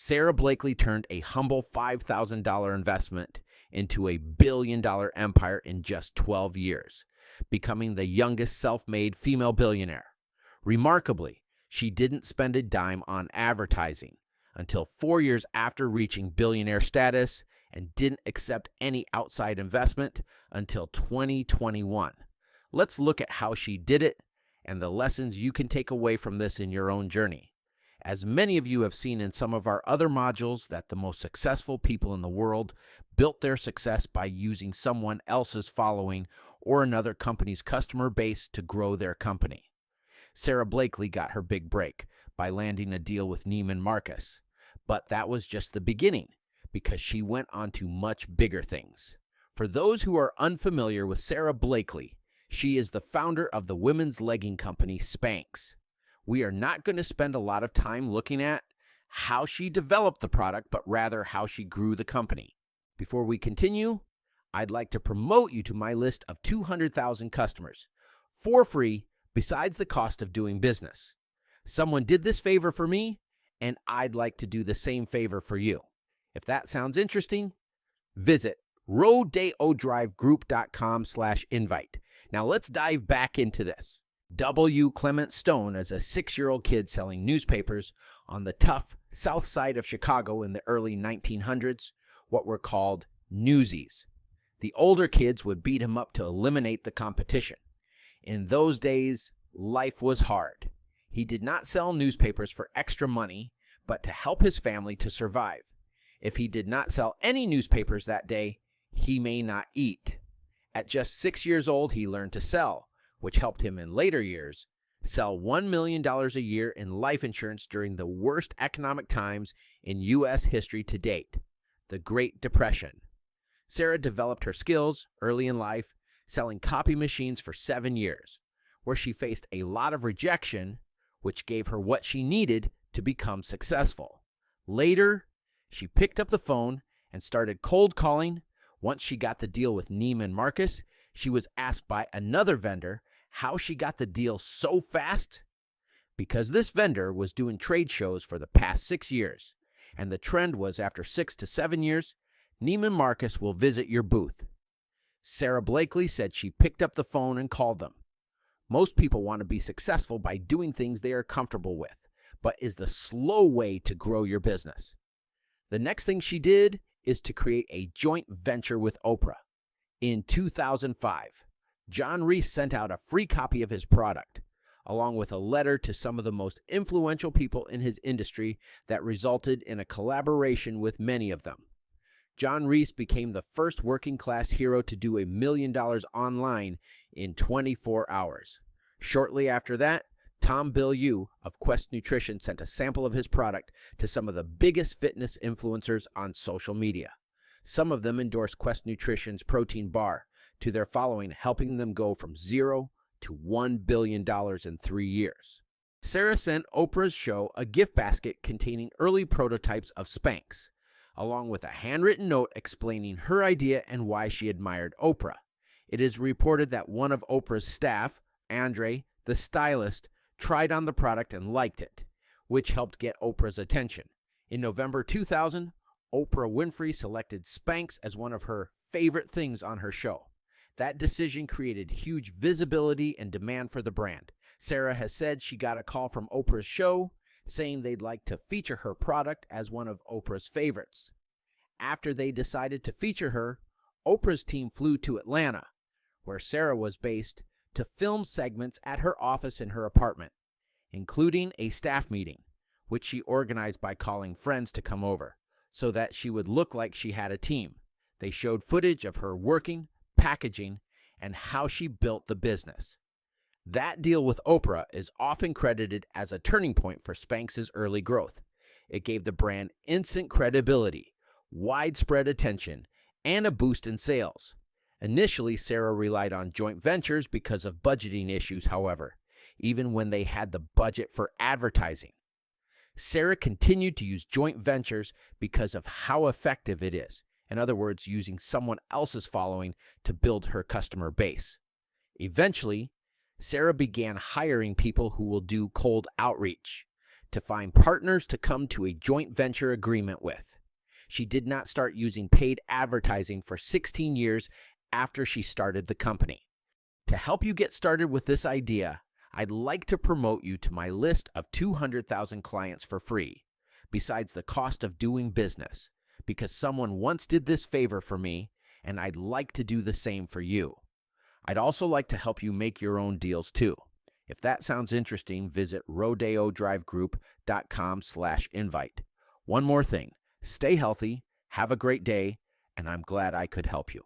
Sara Blakley turned a humble $5,000 investment into a billion-dollar empire in just 12 years, becoming the youngest self-made female billionaire. Remarkably, she didn't spend a dime on advertising until 4 years after reaching billionaire status and didn't accept any outside investment until 2021. Let's look at how she did it and the lessons you can take away from this in your own journey. As many of you have seen in some of our other modules, that the most successful people in the world built their success by using someone else's following or another company's customer base to grow their company. Sara Blakley got her big break by landing a deal with Neiman Marcus, but that was just the beginning because she went on to much bigger things. For those who are unfamiliar with Sara Blakley, she is the founder of the women's legging company Spanx. We are not going to spend a lot of time looking at how she developed the product, but rather how she grew the company. Before we continue, I'd like to promote you to my list of 200,000 customers for free besides the cost of doing business. Someone did this favor for me, and I'd like to do the same favor for you. If that sounds interesting, visit rodeodrivegroup.com/invite. Now let's dive back into this. W. Clement Stone, as a 6-year-old kid selling newspapers on the tough south side of Chicago in the early 1900s, what were called newsies. The older kids would beat him up to eliminate the competition. In those days, life was hard. He did not sell newspapers for extra money, but to help his family to survive. If he did not sell any newspapers that day, he may not eat. At just 6 years old, he learned to sell, which helped him in later years sell $1 million a year in life insurance during the worst economic times in U.S. history to date, the Great Depression. Sara developed her skills early in life, selling copy machines for 7 years, where she faced a lot of rejection, which gave her what she needed to become successful. Later, she picked up the phone and started cold calling. Once she got the deal with Neiman Marcus, she was asked by another vendor how she got the deal so fast. Because this vendor was doing trade shows for the past 6 years, and the trend was after 6 to 7 years, Neiman Marcus will visit your booth. Sara Blakley said she picked up the phone and called them. Most people want to be successful by doing things they are comfortable with, but is the slow way to grow your business. The next thing she did is to create a joint venture with Oprah. In 2005, John Reese sent out a free copy of his product, along with a letter to some of the most influential people in his industry that resulted in a collaboration with many of them. John Reese became the first working-class hero to do $1 million online in 24 hours. Shortly after that, Tom Bilyeu of Quest Nutrition sent a sample of his product to some of the biggest fitness influencers on social media. Some of them endorsed Quest Nutrition's protein bar to their following, helping them go from 0 to $1 billion in 3 years. Sara sent Oprah's show a gift basket containing early prototypes of Spanx, along with a handwritten note explaining her idea and why she admired Oprah. It is reported that one of Oprah's staff, Andre, the stylist, tried on the product and liked it, which helped get Oprah's attention. In November 2000, Oprah Winfrey selected Spanx as one of her favorite things on her show. That decision created huge visibility and demand for the brand. Sara has said she got a call from Oprah's show saying they'd like to feature her product as one of Oprah's favorites. After they decided to feature her, Oprah's team flew to Atlanta, where Sara was based, to film segments at her office in her apartment, including a staff meeting, which she organized by calling friends to come over, so that she would look like she had a team. They showed footage of her working, packaging, and how she built the business. That deal with Oprah is often credited as a turning point for Spanx's early growth. It gave the brand instant credibility, widespread attention, and a boost in sales. Initially, Sara relied on joint ventures because of budgeting issues, however, even when they had the budget for advertising. Sara continued to use joint ventures because of how effective it is. In other words, using someone else's following to build her customer base. Eventually, Sara began hiring people who will do cold outreach to find partners to come to a joint venture agreement with. She did not start using paid advertising for 16 years after she started the company. To help you get started with this idea, I'd like to promote you to my list of 200,000 clients for free, besides the cost of doing business, because someone once did this favor for me, and I'd like to do the same for you. I'd also like to help you make your own deals too. If that sounds interesting, visit rodeodrivegroup.com/invite. One more thing, stay healthy, have a great day, and I'm glad I could help you.